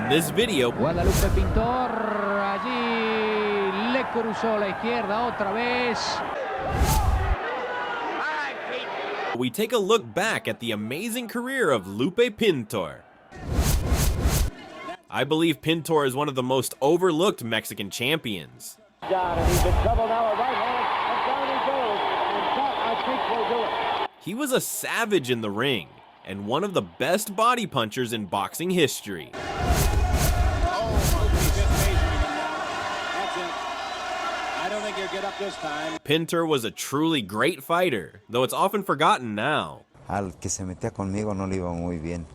In this video, Guarda Lupe Pintor, allí le cruzó la izquierda otra vez. we take a look back at the amazing career of Lupe Pintor. I believe Pintor is one of the most overlooked Mexican champions. John, and he's in trouble now, a right hand, and down he goes, and that, I think, will do it. He was a savage in the ring, and one of the best body punchers in boxing history. I don't think he'll get up this time. Pintor was a truly great fighter, though it's often forgotten now. Al que se metía conmigo no le iba muy bien.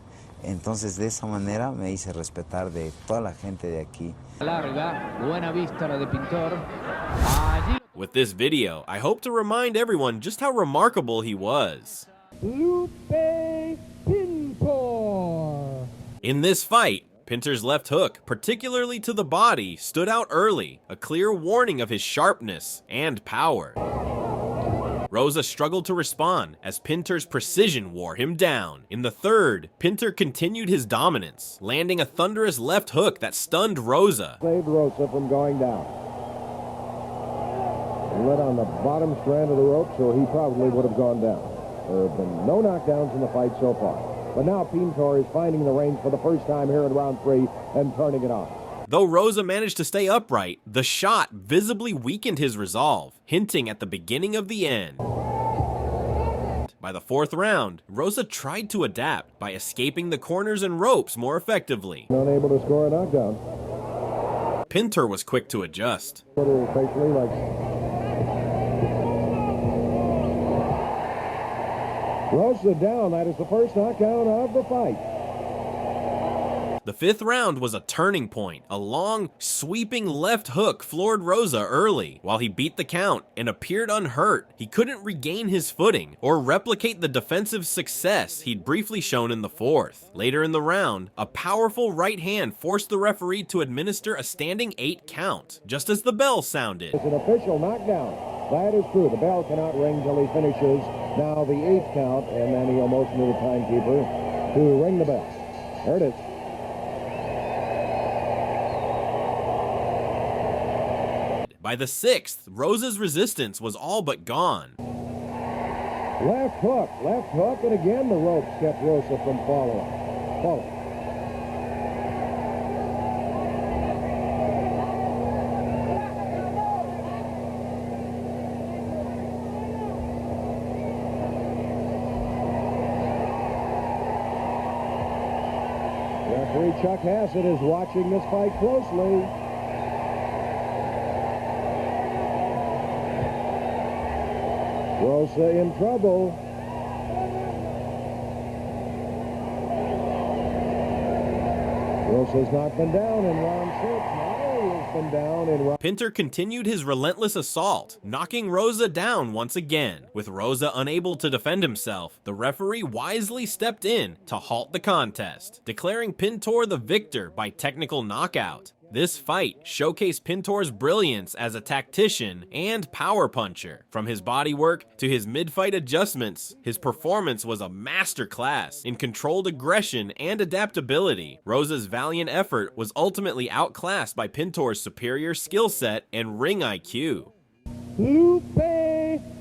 Entonces de esa manera me hice respetar de toda la gente de aquí. Larga, buena vista la de Pintor. Allí. With this video, I hope to remind everyone just how remarkable he was. Lupe Pintor. In this fight, Pintor's left hook, particularly to the body, stood out early, a clear warning of his sharpness and power. Rosa struggled to respond as Pintor's precision wore him down. In the third, Pintor continued his dominance, landing a thunderous left hook that stunned Rosa. Saved Rosa from going down. Lit on the bottom strand of the rope, so he probably would have gone down. There have been no knockdowns in the fight so far. But now Pintor is finding the range for the first time here in round 3 and turning it on. Though Rosa managed to stay upright, the shot visibly weakened his resolve, hinting at the beginning of the end. By the fourth round, Rosa tried to adapt by escaping the corners and ropes more effectively. Unable to score a knockdown. Pintor was quick to adjust. A little facially like... Rosa down. That is the first knockdown of the fight. The fifth round was a turning point. A long, sweeping left hook floored Rosa early. While he beat the count and appeared unhurt, he couldn't regain his footing or replicate the defensive success he'd briefly shown in the fourth. Later in the round, a powerful right hand forced the referee to administer a standing 8 count, just as the bell sounded. It's an official knockdown. That is true. The bell cannot ring till he finishes now the 8th count, and then he'll motion to the timekeeper to ring the bell. There it is. By the sixth, Rosa's resistance was all but gone. Left hook, and again the ropes kept Rosa from falling. Referee Chuck Hassett is watching this fight closely. Rosa in trouble. Rosa's not been down in round 6. Now he's been down in round... Pintor continued his relentless assault, knocking Rosa down once again. With Rosa unable to defend himself, the referee wisely stepped in to halt the contest, declaring Pintor the victor by technical knockout. This fight showcased Pintor's brilliance as a tactician and power puncher. From his body work to his mid-fight adjustments, his performance was a masterclass in controlled aggression and adaptability. Rosa's valiant effort was ultimately outclassed by Pintor's superior skill set and ring IQ. Lupe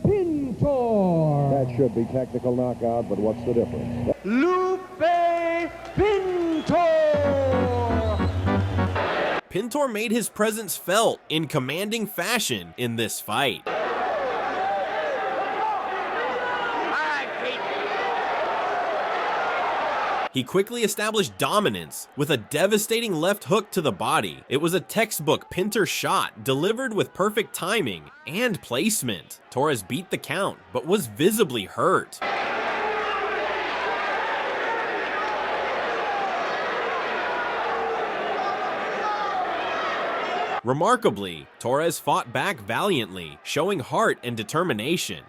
Pintor. That should be technical knockout, but what's the difference? Lupe Pintor. Pintor made his presence felt in commanding fashion in this fight. He quickly established dominance with a devastating left hook to the body. It was a textbook Pintor shot, delivered with perfect timing and placement. Torres beat the count, but was visibly hurt. Remarkably, Torres fought back valiantly, showing heart and determination.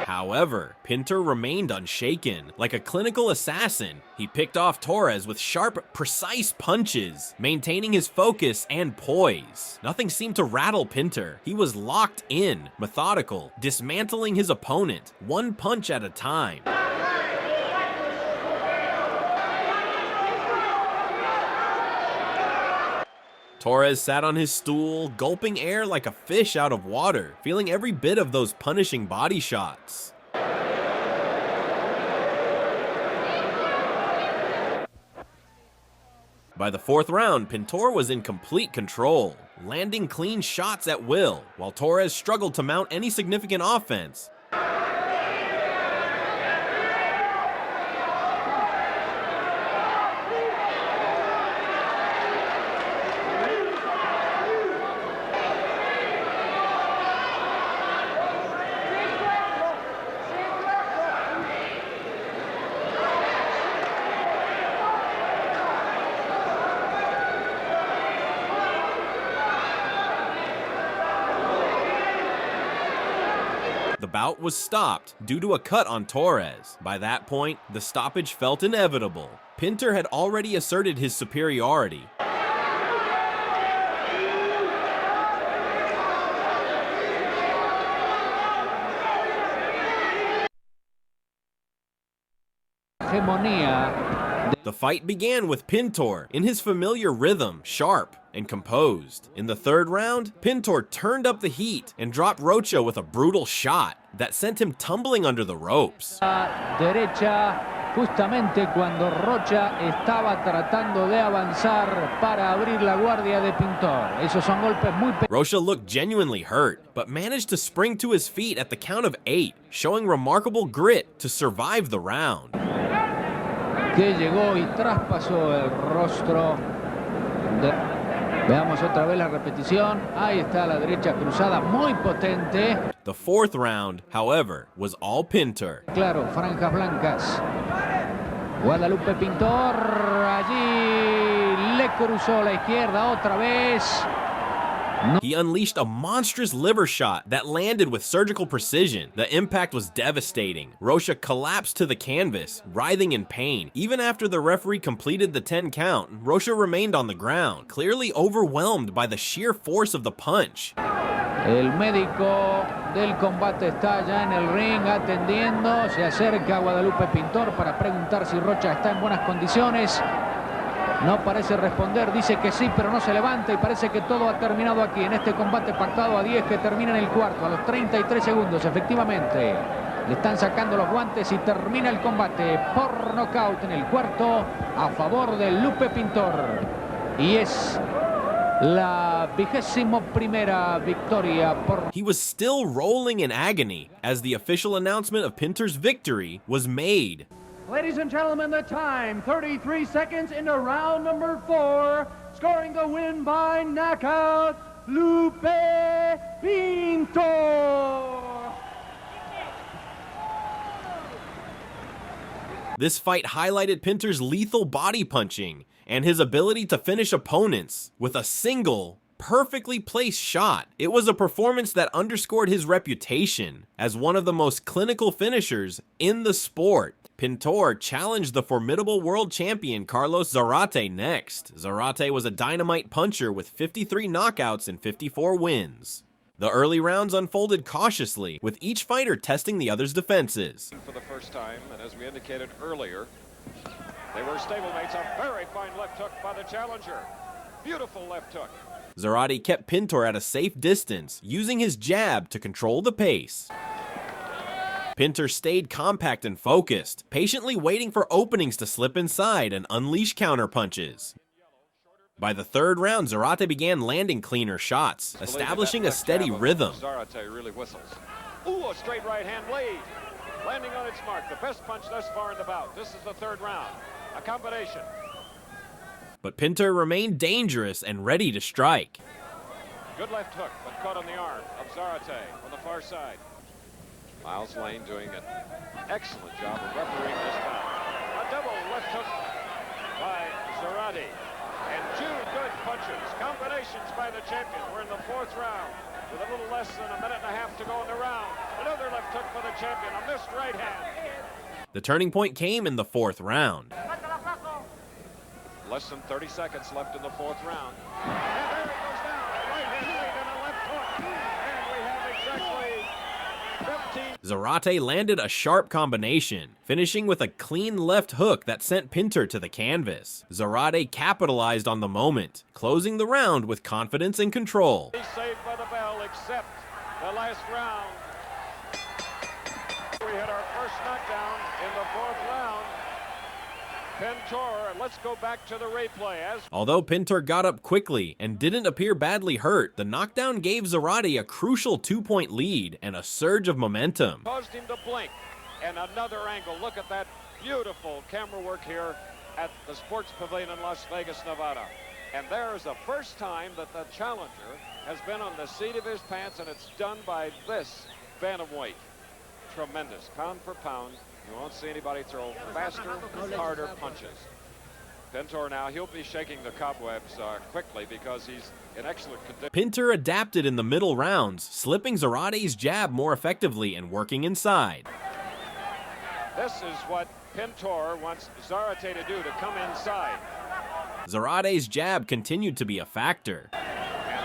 However, Pintor remained unshaken. Like a clinical assassin, he picked off Torres with sharp, precise punches, maintaining his focus and poise. Nothing seemed to rattle Pintor. He was locked in, methodical, dismantling his opponent, one punch at a time. Torres sat on his stool, gulping air like a fish out of water, feeling every bit of those punishing body shots. By the fourth round, Pintor was in complete control, landing clean shots at will, while Torres struggled to mount any significant offense. The bout was stopped due to a cut on Torres. By that point, the stoppage felt inevitable. Pintor had already asserted his superiority. The fight began with Pintor in his familiar rhythm, sharp and composed. In the third round, Pintor turned up the heat and dropped Rocha with a brutal shot that sent him tumbling under the ropes. Derecha, justamente cuando Rocha estaba tratando de avanzar para abrir la guardia de Pintor. Esos son golpes muy Rocha looked genuinely hurt, but managed to spring to his feet at the count of 8, showing remarkable grit to survive the round. que llegó y traspasó el rostro de... Veamos otra vez la repetición. Ahí está la derecha cruzada, muy potente. The fourth round, however, was all Pintor. Claro, franjas blancas. Lupe Pintor, allí le cruzó la izquierda otra vez. He unleashed a monstrous liver shot that landed with surgical precision. The impact was devastating. Rocha collapsed to the canvas, writhing in pain. Even after the referee completed the 10 count, Rocha remained on the ground, clearly overwhelmed by the sheer force of the punch. El médico del combate está ya en el ring atendiendo. Se acerca Guadalupe Pintor para preguntar si Rocha está en buenas condiciones. No parece responder, dice que sí, pero no se levanta y parece que todo ha terminado aquí en este combate pactado a 10 que termina en el cuarto, a los 33 segundos, efectivamente. Le están sacando los guantes y termina el combate por nocaut en el cuarto a favor de Lupe Pintor. Y es la 21ª victoria por... He was still rolling in agony as the official announcement of Pintor's victory was made. Ladies and gentlemen, the time, 33 seconds into round number 4, scoring the win by knockout, Lupe Pintor. This fight highlighted Pintor's lethal body punching and his ability to finish opponents with a single, perfectly placed shot. It was a performance that underscored his reputation as one of the most clinical finishers in the sport. Pintor challenged the formidable world champion Carlos Zarate next. Zarate was a dynamite puncher with 53 knockouts and 54 wins. The early rounds unfolded cautiously, with each fighter testing the other's defenses. For the first time, and as we indicated earlier, they were stablemates. A very fine left hook by the challenger. Beautiful left hook. Zarate kept Pintor at a safe distance, using his jab to control the pace. Pintor stayed compact and focused, patiently waiting for openings to slip inside and unleash counterpunches. By the third round, Zarate began landing cleaner shots, establishing a steady rhythm. Zarate really whistles. Ooh, a straight right hand lead. Landing on its mark. The best punch thus far in the bout. This is the third round. A combination. But Pintor remained dangerous and ready to strike. Good left hook, but caught on the arm of Zarate on the far side. Miles Lane doing an excellent job of refereeing this bout. A double left hook by Zarate. And two good punches, combinations by the champion. We're in the fourth round with a little less than a minute and a half to go in the round. Another left hook for the champion, a missed right hand. The turning point came in the fourth round. Less than 30 seconds left in the fourth round. And there it goes down. A right hand lead and a left hook. And we have exactly 15 Zarate landed a sharp combination, finishing with a clean left hook that sent Pintor to the canvas. Zarate capitalized on the moment, closing the round with confidence and control. He's saved by the bell, except the last round. We had our first knockdown in the 4th round. Pintor, and let's go back to the replay. Although Pintor got up quickly and didn't appear badly hurt, the knockdown gave Zarate a crucial 2-point lead and a surge of momentum. Caused him to blink. And another angle. Look at that beautiful camera work here at the Sports Pavilion in Las Vegas, Nevada. And there's the first time that the challenger has been on the seat of his pants, and it's done by this bantamweight. Tremendous, pound for pound. You won't see anybody throw faster, harder punches. Pintor now, he'll be shaking the cobwebs quickly because he's in excellent condition. Pintor adapted in the middle rounds, slipping Zarate's jab more effectively and working inside. This is what Pintor wants Zarate to do, to come inside. Zarate's jab continued to be a factor. And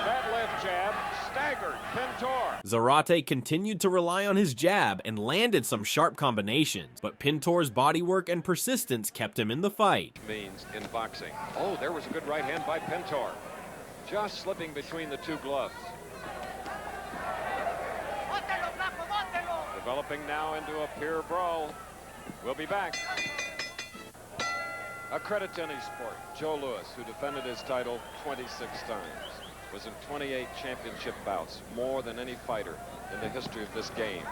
that left jab staggered Pintor. Zarate continued to rely on his jab and landed some sharp combinations, but Pintor's bodywork and persistence kept him in the fight. Means in boxing. Oh, there was a good right hand by Pintor. Just slipping between the two gloves. Developing now into a pure brawl. We'll be back. A credit to any sport. Joe Louis, who defended his title 26 times. Was in 28 championship bouts, more than any fighter in the history of this game.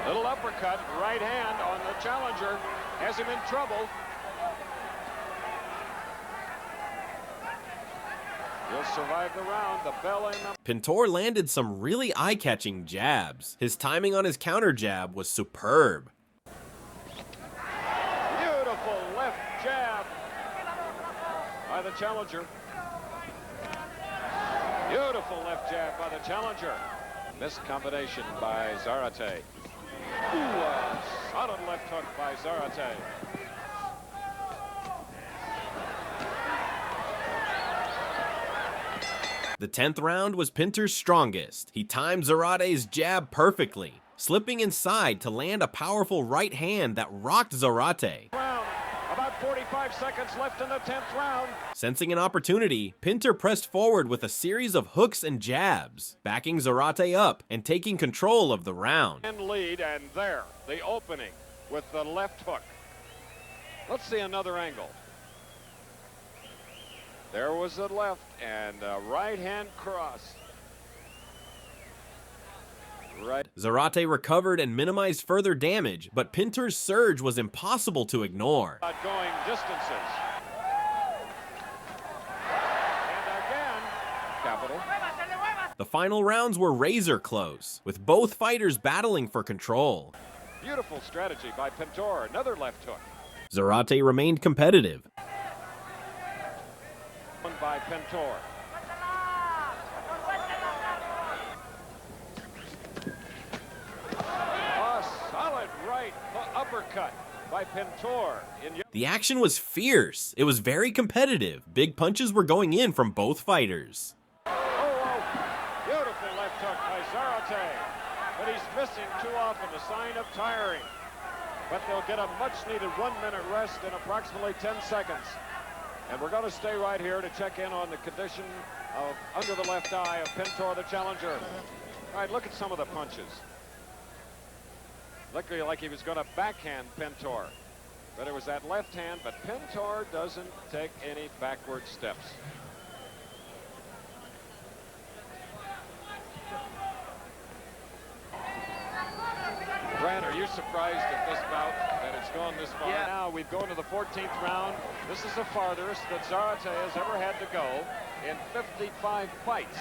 Little uppercut, right hand on the challenger, has him in trouble. He'll survive the round, the bell in the... Pintor landed some really eye-catching jabs. His timing on his counter jab was superb. Beautiful left jab by the challenger. Beautiful left jab by the challenger. Missed combination by Zarate. Ooh, a solid left hook by Zarate. The 10th round was Pintor's strongest. He timed Zarate's jab perfectly, slipping inside to land a powerful right hand that rocked Zarate. About 45 seconds left in the 10th round. Sensing an opportunity, Pintor pressed forward with a series of hooks and jabs, backing Zarate up and taking control of the round. And lead, and there, the opening with the left hook. Let's see another angle. There was the left and a right hand cross. Right. Zarate recovered and minimized further damage, but Pintor's surge was impossible to ignore. Going distances. And again, capital. The final rounds were razor close, with both fighters battling for control. Beautiful strategy by Pintor, another left hook. Zarate remained competitive. One by Pintor. Right uppercut by Pintor. The action was fierce. It was very competitive. Big punches were going in from both fighters. Oh, beautiful left hook by Zarate. But he's missing too often, a sign of tiring. But they'll get a much-needed 1-minute rest in approximately 10 seconds. And we're going to stay right here to check in on the condition of under the left eye of Pintor, the challenger. All right, look at some of the punches. Looked like he was going to backhand Pintor, but it was that left hand, but Pintor doesn't take any backward steps. Brad, are you surprised at this bout that it's gone this far? Yeah. Now we've gone to the 14th round. This is the farthest that Zarate has ever had to go in 55 fights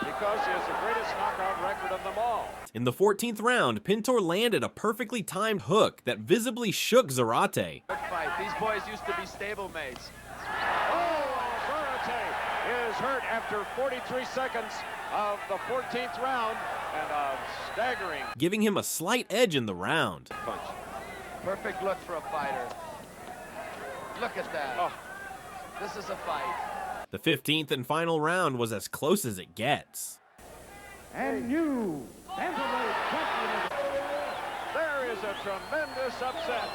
because he has the greatest knockout record of them all. In the 14th round, Pintor landed a perfectly timed hook that visibly shook Zarate. Good fight. These boys used to be stablemates. Oh, Zarate is hurt after 43 seconds of the 14th round, and a staggering, giving him a slight edge in the round. Punch. Perfect look for a fighter. Look at that. Oh. This is a fight. The 15th and final round was as close as it gets. And new bantamweight is a tremendous upset.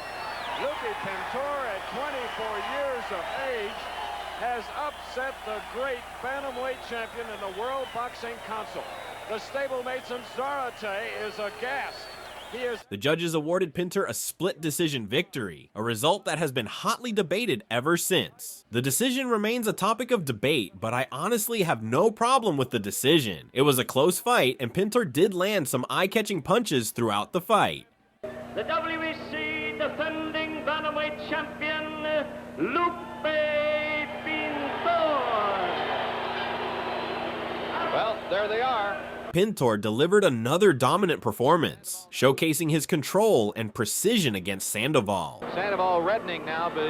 Lupe Pintor, at 24 years of age, has upset the great bantamweight champion in the World Boxing Council. The stablemates in Zarate is aghast. The judges awarded Pintor a split decision victory, a result that has been hotly debated ever since. The decision remains a topic of debate, but I honestly have no problem with the decision. It was a close fight, and Pintor did land some eye-catching punches throughout the fight. The WEC defending bantamweight champion, Lupe Pintor. Well, there they are. Pintor delivered another dominant performance, showcasing his control and precision against Sandoval. Sandoval reddening now, but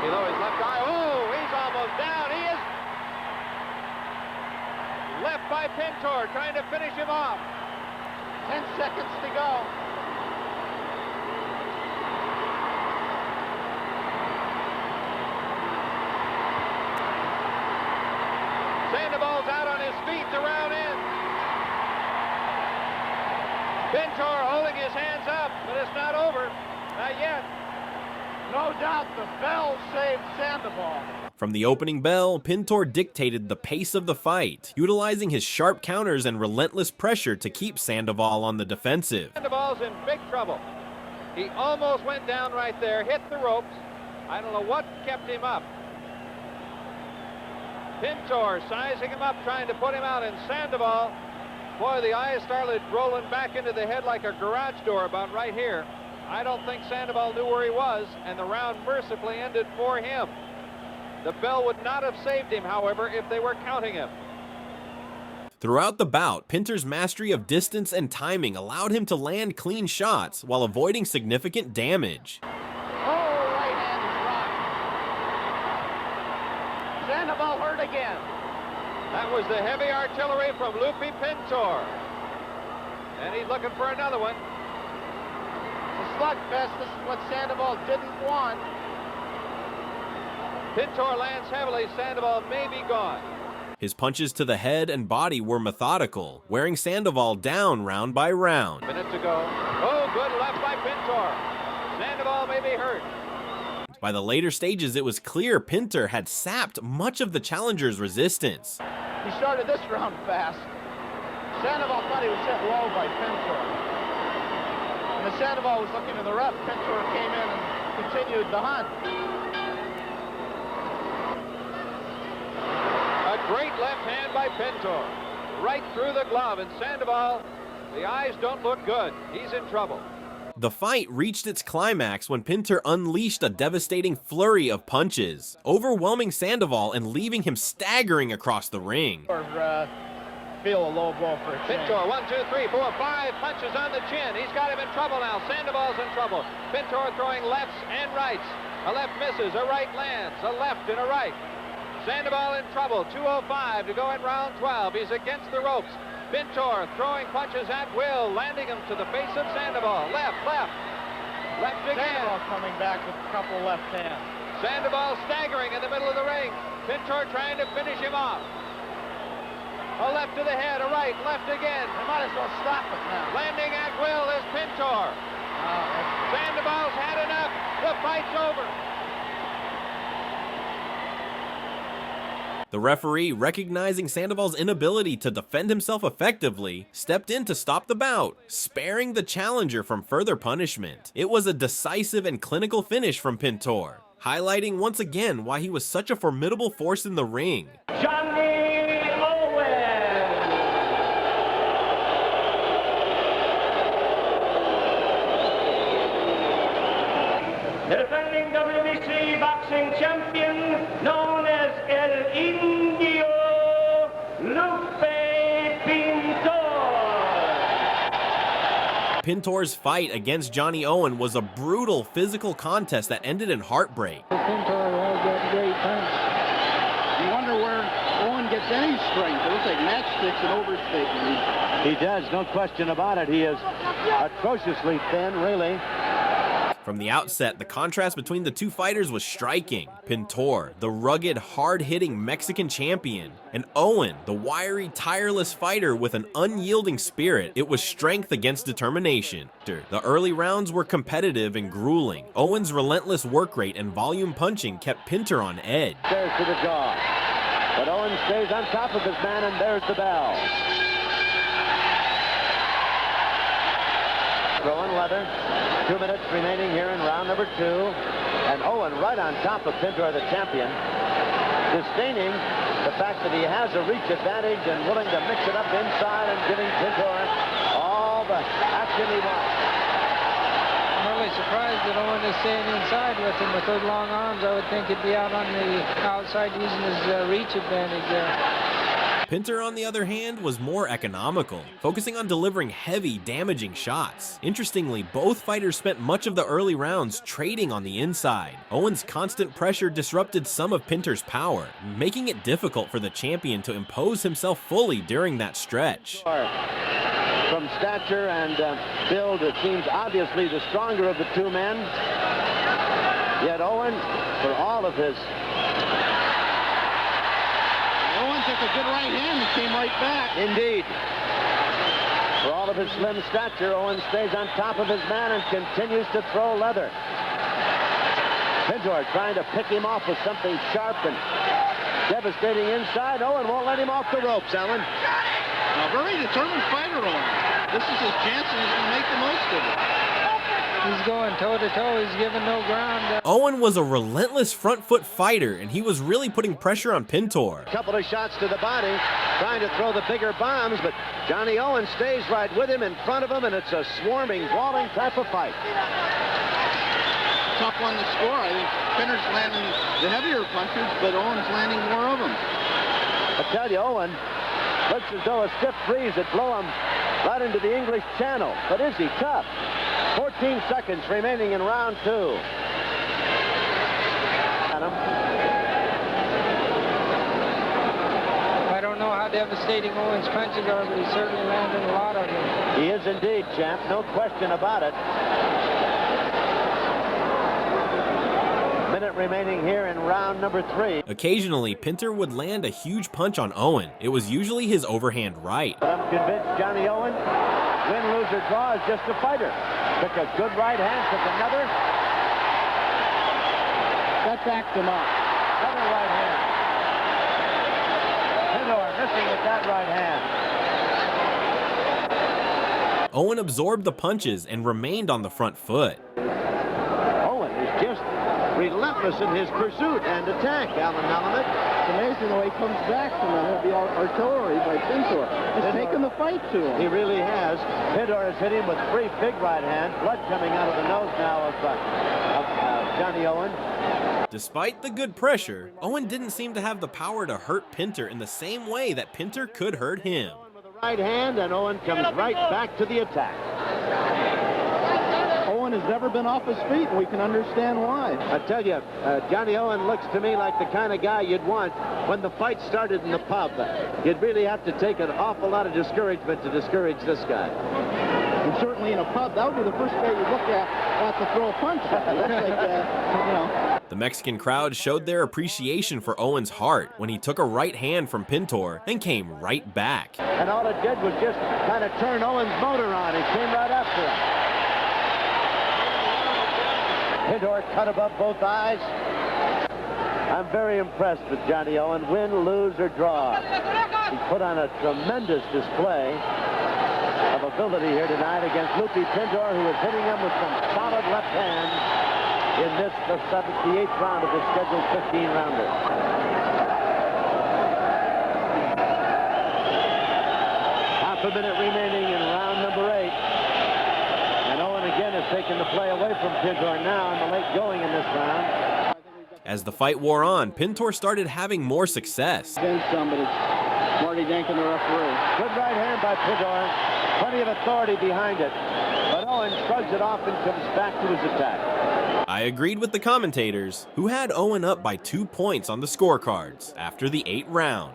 below his left eye. Oh, he's almost down. He is left by Pintor, trying to finish him off. 10 seconds to go. Sandoval's out on his feet to round in. Pintor holding his hands up, but it's not over. Not yet. No doubt the bell saved Sandoval. From the opening bell, Pintor dictated the pace of the fight, utilizing his sharp counters and relentless pressure to keep Sandoval on the defensive. Sandoval's in big trouble. He almost went down right there, hit the ropes. I don't know what kept him up. Pintor sizing him up, trying to put him out, and Sandoval, boy, the eyes started rolling back into the head like a garage door about right here. I don't think Sandoval knew where he was, and the round mercifully ended for him. The bell would not have saved him, however, if they were counting him. Throughout the bout, Pintor's mastery of distance and timing allowed him to land clean shots while avoiding significant damage. Oh, right hand is rocked. Sandoval hurt again. That was the heavy artillery from Lupe Pintor. And he's looking for another one. It's a slugfest. This is what Sandoval didn't want. Pintor lands heavily. Sandoval may be gone. His punches to the head and body were methodical, wearing Sandoval down round by round. Minutes to go. Oh, good left by Pintor. Sandoval may be hurt. By the later stages, it was clear Pintor had sapped much of the challenger's resistance. He started this round fast. Sandoval thought he was hit low by Pintor. And as Sandoval was looking to the ref, Pintor came in and continued the hunt. A great left hand by Pintor. Right through the glove, and Sandoval, the eyes don't look good. He's in trouble. The fight reached its climax when Pintor unleashed a devastating flurry of punches, overwhelming Sandoval and leaving him staggering across the ring. Feel a low blow for Pintor. 1, 2, 3, 4, 5 punches on the chin. He's got him in trouble now. Sandoval's in trouble. Pintor throwing lefts and rights. A left misses, a right lands, a left and a right. Sandoval in trouble. 2:05 to go in round 12. He's against the ropes. Pintor throwing punches at will, landing him to the face of Sandoval. Left, left, left again. Sandoval coming back with a couple left hands. Sandoval staggering in the middle of the ring. Pintor trying to finish him off. A left to the head, a right, left again. They might as well stop it now. Landing at will is Pintor. Sandoval's had enough. The fight's over. The referee, recognizing Sandoval's inability to defend himself effectively, stepped in to stop the bout, sparing the challenger from further punishment. It was a decisive and clinical finish from Pintor, highlighting once again why he was such a formidable force in the ring. Johnny Owen. The defending WBC boxing champion, known as El Indio, Lupe Pintor. Pintor's fight against Johnny Owen was a brutal physical contest that ended in heartbreak. Pintor has that great punch. You wonder where Owen gets any strength. It looks like matchsticks and overstatement. He does, no question about it. He is atrociously thin, really. From the outset, the contrast between the two fighters was striking. Pintor, the rugged, hard-hitting Mexican champion, and Owen, the wiry, tireless fighter with an unyielding spirit. It was strength against determination. The early rounds were competitive and grueling. Owen's relentless work rate and volume punching kept Pintor on edge. There's to the jaw. But Owen stays on top of his man, and there's the bell. Throwing leather. 2 minutes remaining here in round number 2. And Owen right on top of Pintor, the champion, disdaining the fact that he has a reach advantage and willing to mix it up inside and giving Pintor all the action he wants. I'm really surprised that Owen is staying inside with him with those long arms. I would think he'd be out on the outside using his reach advantage there. Pintor, on the other hand, was more economical, focusing on delivering heavy, damaging shots. Interestingly, both fighters spent much of the early rounds trading on the inside. Owen's constant pressure disrupted some of Pintor's power, making it difficult for the champion to impose himself fully during that stretch. From stature and build, it seems obviously the stronger of the two men. Yet Owen, for all of his... Owen took a good right hand and came right back. Indeed. For all of his slim stature, Owen stays on top of his man and continues to throw leather. Pintor trying to pick him off with something sharp and devastating inside. Owen won't let him off the ropes, Alan. A very determined fighter, Owen. This is his chance, and he's going to make the most of it. He's going toe-to-toe. He's giving no ground. Owen was a relentless front foot fighter, and he was really putting pressure on Pintor. A couple of shots to the body, trying to throw the bigger bombs, but Johnny Owen stays right with him, in front of him, and it's a swarming, brawling type of fight. Tough one to score. I think Pintor's landing the heavier punches, but Owen's landing more of them. I tell you, Owen looks as though a stiff breeze would blow him right into the English Channel. But is he tough? 14 seconds remaining in round 2. Adam. I don't know how devastating Owen's punches are, but he certainly landed a lot of them. He is indeed, champ. No question about it. Minute remaining here in round number 3. Occasionally, Pintor would land a huge punch on Owen. It was usually his overhand right. But I'm convinced Johnny Owen, win, lose, or draw, is just a fighter. Took a good right hand, took another. That backed him up. Another right hand. Pintor missing with that right hand. Owen absorbed the punches and remained on the front foot. Owen is just relentless in his pursuit and attack, Alan Malamet. It's amazing the way he comes back from the heavy artillery by Pintor. He's taken the fight to him. He really has. Pintor has hit him with 3 big right hands. Blood coming out of the nose now of Johnny Owen. Despite the good pressure, Owen didn't seem to have the power to hurt Pintor in the same way that Pintor could hurt him. With the right hand, and Owen comes right back to the attack. Owen has never been off his feet, and we can understand why. I tell you, Johnny Owen looks to me like the kind of guy you'd want when the fight started in the pub. You'd really have to take an awful lot of discouragement to discourage this guy. And certainly in a pub, that would be the first guy you'd look at to throw a punch at. It looks like, you know. The Mexican crowd showed their appreciation for Owen's heart when he took a right hand from Pintor and came right back. And all it did was just kind of turn Owen's motor on. He came right after him. Pintor cut above both eyes. I'm very impressed with Johnny Owen, win, lose, or draw. He put on a tremendous display of ability here tonight against Lupe Pintor, who is hitting him with some solid left hands in this, the 8th round of the scheduled 15-rounder. Half a minute remaining in round number 8. And Owen again has taken the play away from Pintor now in the late going in this round. As the fight wore on, Pintor started having more success. Been some, but it's Marty Denkin, the referee. Good right hand by Pintor. Plenty of authority behind it. But Owen shrugs it off and comes back to his attack. I agreed with the commentators, who had Owen up by 2 points on the scorecards after the 8th round.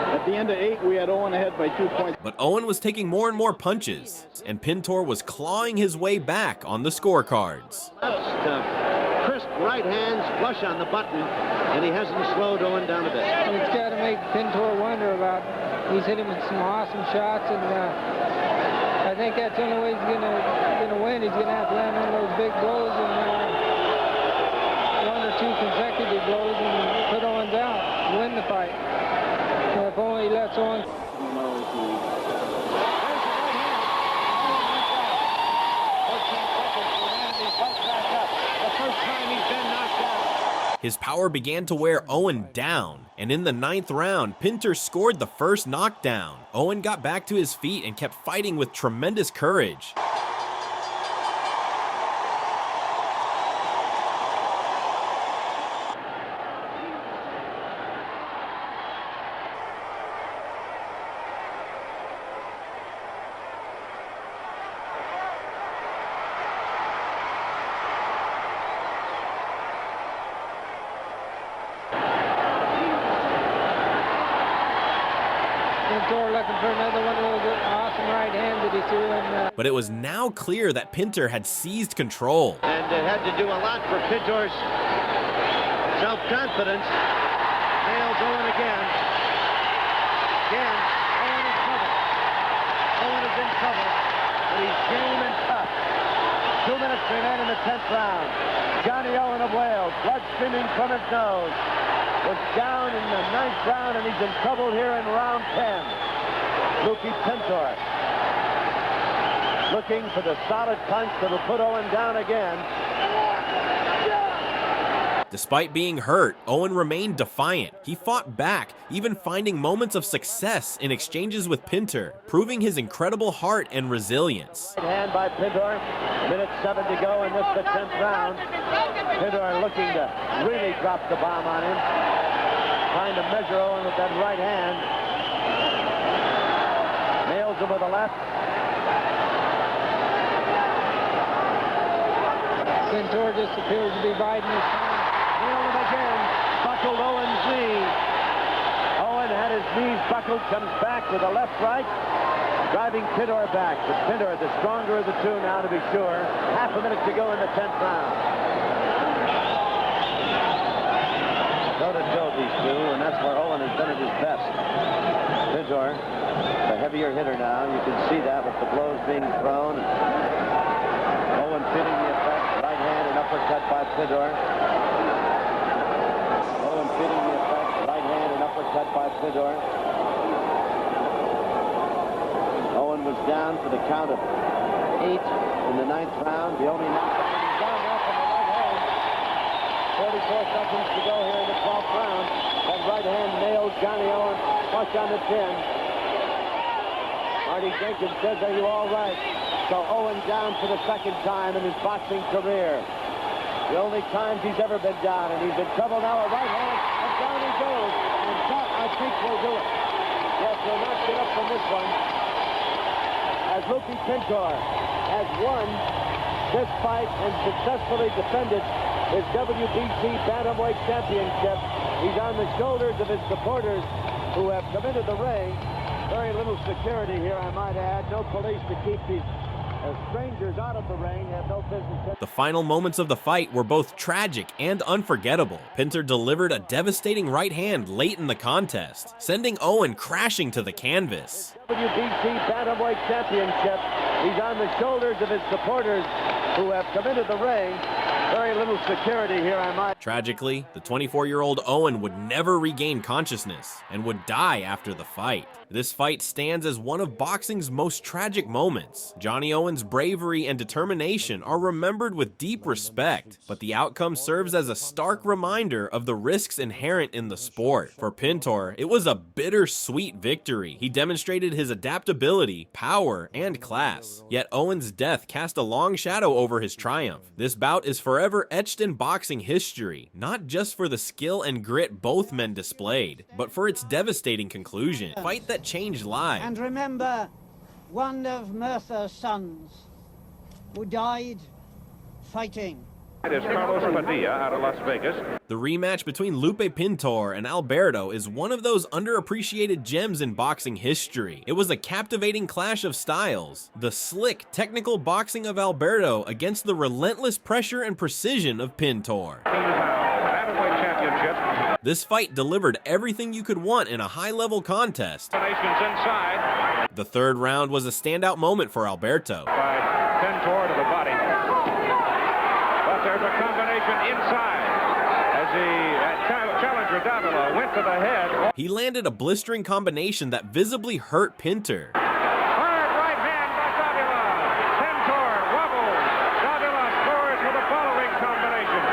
At the end of 8, we had Owen ahead by 2 points. But Owen was taking more and more punches, and Pintor was clawing his way back on the scorecards. Crisp right hands, flush on the button, and he hasn't slowed Owen down a bit. It's got to make Pintor wonder about. He's hit him with some awesome shots, and I think that's the only way he's gonna win. He's gonna have to land one of those big blows and 1 or 2 consecutive blows and put Owens out, win the fight. So if only he lets Owens. His power began to wear Owen down, and in the 9th round, Pintor scored the first knockdown. Owen got back to his feet and kept fighting with tremendous courage. Pintor looking for another one of those awesome right hands that he threw in. But it was now clear that Pintor had seized control. And it had to do a lot for Pintor's self-confidence. Nails Owen again. Again, Owen is trouble. Owen is in trouble. But he's game and tough. 2 minutes remain in the 10th round. Johnny Owen of Wales, blood streaming from his nose, was down in the 9th round, and he's in trouble here in round 10. Lupe Pintor looking for the solid punch that'll put Owen down again. Despite being hurt, Owen remained defiant. He fought back, even finding moments of success in exchanges with Pintor, proving his incredible heart and resilience. Right hand by Pintor. Minute 7 to go in this, the 10th round. Pintor looking to really drop the bomb on him. Trying to measure Owen with that right hand. Nails him with the left. Pintor just appears to be biding his time. Nailed him again. Buckled Owen's knee. Owen had his knees buckled, comes back with a left right, driving Pintor back. But Pintor, the stronger of the two now, to be sure. Half a minute to go in the 10th round. Toe-to-toe, these two, and that's where Owen has been at his best. Pintor, the heavier hitter now. You can see that with the blows being thrown. Owen feeling the effect. Right hand and uppercut by Pintor. Owen feeling the effect. Right hand and uppercut by Pintor. Owen was down for the count of 8 in the 9th round. The only knockdown. He's down now from the right hand. 44 seconds to go here in the 12th round. That right hand nails Johnny Owen flush on the chin. Marty Jenkins says, "Are you all right?" So Owen down for the 2nd time in his boxing career. The only times he's ever been down, and he's in trouble now. A right hand, and down he goes. And that, I think, will do it. Yes, he'll not get up from this one. As Lupe Pintor has won this fight and successfully defended his WBC Bantamweight Championship. He's on the shoulders of his supporters who have come into the ring. Very little security here, I might add. No police to keep these strangers out of the ring. Have no business. The final moments of the fight were both tragic and unforgettable. Pintor delivered a devastating right hand late in the contest, sending Owen crashing to the canvas. WBC Bantamweight Championship. He's on the shoulders of his supporters who have come into the ring. Very little security here, I might. Tragically, the 24-year-old Owen would never regain consciousness and would die after the fight. This fight stands as one of boxing's most tragic moments. Johnny Owen's bravery and determination are remembered with deep respect, but the outcome serves as a stark reminder of the risks inherent in the sport. For Pintor, it was a bittersweet victory. He demonstrated his adaptability, power, and class. Yet Owen's death cast a long shadow over his triumph. This bout is forever etched in boxing history, not just for the skill and grit both men displayed, but for its devastating conclusion. A fight that changed lives. And remember one of Mertha's sons who died fighting. It is Carlos Padilla out of Las Vegas. The rematch between Lupe Pintor and Alberto is one of those underappreciated gems in boxing history. It was a captivating clash of styles. The slick, technical boxing of Alberto against the relentless pressure and precision of Pintor. Bantamweight championship. This fight delivered everything you could want in a high-level contest. Inside. The third round was a standout moment for Alberto. By Pintor to the body. But there's a combination inside as the challenger Davila went to the head. He landed a blistering combination that visibly hurt Pintor. Hard right hand by Davila. Pintor wobbles. Davila scores with the following combination.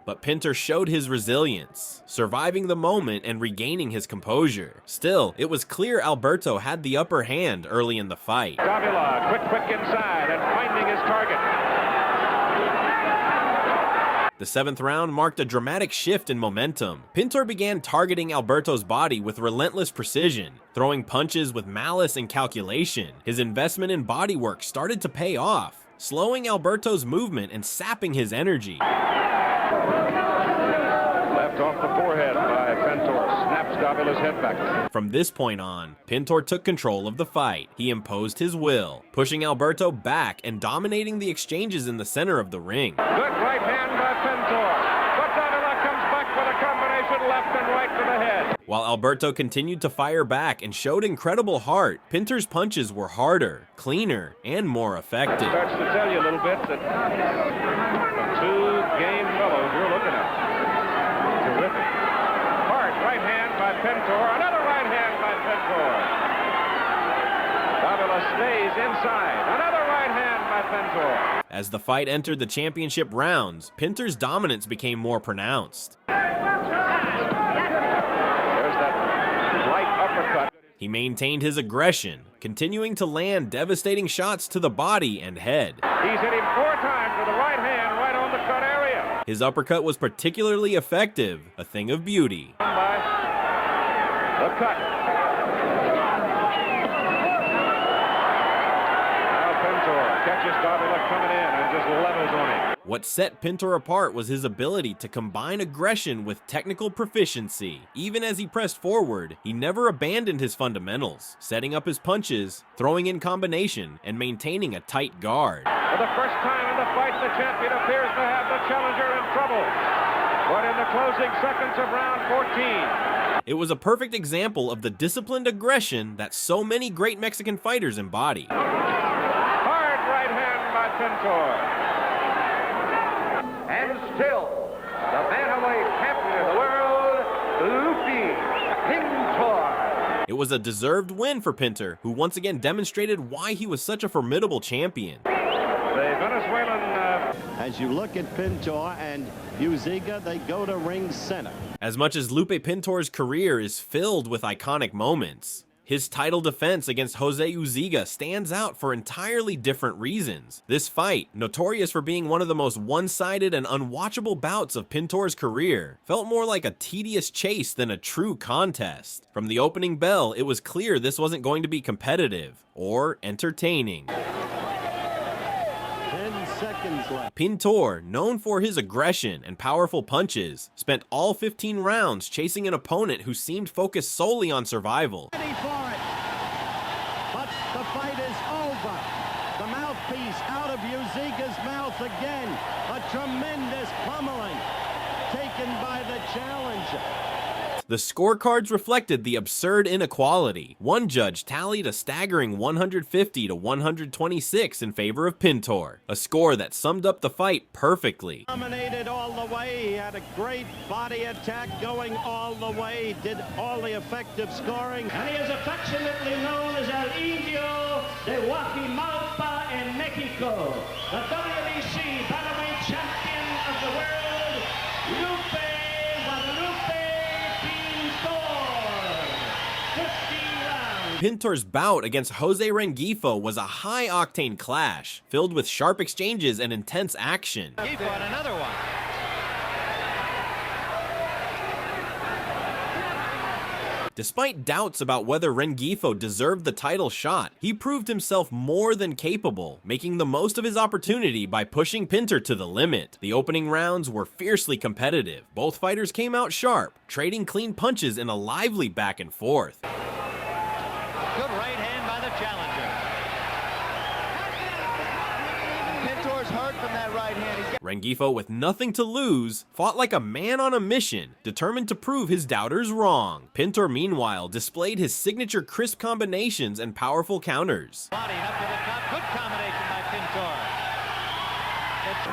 But Pintor showed his resilience, surviving the moment and regaining his composure. Still, it was clear Alberto had the upper hand early in the fight. Davila, quick inside and finding his target. The seventh round marked a dramatic shift in momentum. Pintor began targeting Alberto's body with relentless precision, throwing punches with malice and calculation. His investment in bodywork started to pay off, slowing Alberto's movement and sapping his energy. Left off the forehead by Pintor, snaps Davila's head back. From this point on, Pintor took control of the fight. He imposed his will, pushing Alberto back and dominating the exchanges in the center of the ring. Good right hand by Pintor, but Davila comes back with a combination left and right to the head. While Alberto continued to fire back and showed incredible heart, Pintor's punches were harder, cleaner, and more effective. That starts to tell you a little bit that two game fellows you're looking at. Terrific. Hard right hand by Pintor, another right hand by Pintor. Davila stays inside, another right hand by Pintor. As the fight entered the championship rounds, Pintor's dominance became more pronounced. Uppercut. He maintained his aggression, continuing to land devastating shots to the body and head. He's hit him 4 times with the right hand right on the cut area. His uppercut was particularly effective, a thing of beauty. By the cut. Now Pintor catches Davila coming in and just levels on him. What set Pintor apart was his ability to combine aggression with technical proficiency. Even as he pressed forward, he never abandoned his fundamentals, setting up his punches, throwing in combination, and maintaining a tight guard. For the first time in the fight, the champion appears to have the challenger in trouble. But in the closing seconds of round 14, it was a perfect example of the disciplined aggression that so many great Mexican fighters embody. Hard right hand by Pintor. And still, the bantamweight champion of the world, Lupe Pintor. It was a deserved win for Pintor, who once again demonstrated why he was such a formidable champion. The Venezuelan... As you look at Pintor and Uziga, they go to ring center. As much as Lupe Pintor's career is filled with iconic moments, his title defense against Jose Uziga stands out for entirely different reasons. This fight, notorious for being one of the most one-sided and unwatchable bouts of Pintor's career, felt more like a tedious chase than a true contest. From the opening bell, it was clear this wasn't going to be competitive or entertaining. 10 seconds left. Pintor, known for his aggression and powerful punches, spent all 15 rounds chasing an opponent who seemed focused solely on survival. Ready for it. But the fight is over. The mouthpiece out of Uziga's mouth again. A tremendous pummeling taken by the challenger. The scorecards reflected the absurd inequality. One judge tallied a staggering 150 to 126 in favor of Pintor, a score that summed up the fight perfectly. Dominated all the way. He had a great body attack going all the way. Did all the effective scoring. And he is affectionately known as El Indio de Guajimalpa in Mexico. The WBC bantamweight champion of the world, Lupe Pintor. 50 rounds. Pintor's bout against Jose Rengifo was a high-octane clash, filled with sharp exchanges and intense action. Rengifo on another one. Despite doubts about whether Rengifo deserved the title shot, he proved himself more than capable, making the most of his opportunity by pushing Pintor to the limit. The opening rounds were fiercely competitive. Both fighters came out sharp, trading clean punches in a lively back and forth. Good right hand by the challenger. Pintor's hurt from that right hand. Rengifo, with nothing to lose, fought like a man on a mission, determined to prove his doubters wrong. Pintor, meanwhile, displayed his signature crisp combinations and powerful counters. Body up to the top. Good combination by Pintor.